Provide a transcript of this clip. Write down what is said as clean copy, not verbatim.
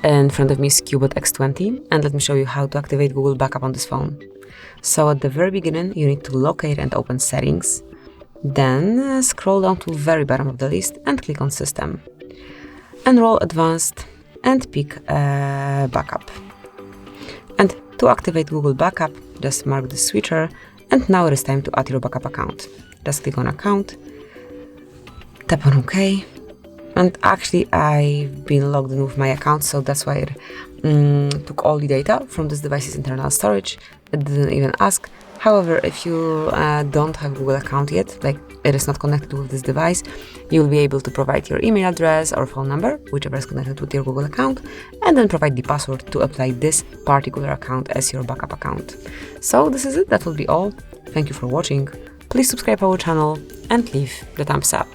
In front of me is CUBOT X20, and let me show you how to activate Google Backup on this phone. So at the very beginning, you need to locate and open Settings, then scroll down to the very bottom of the list and click on System. Enroll Advanced and pick Backup. And to activate Google Backup, just mark the switcher, and now it is time to add your backup account. Just click on Account, tap on OK. And actually, I've been logged in with my account, so that's why it took all the data from this device's internal storage. It didn't even ask. However, if you don't have Google account yet, like it is not connected with this device, you'll be able to provide your email address or phone number, whichever is connected with your Google account, and then provide the password to apply this particular account as your backup account. So this is it. That will be all. Thank you for watching. Please subscribe our channel and leave the thumbs up.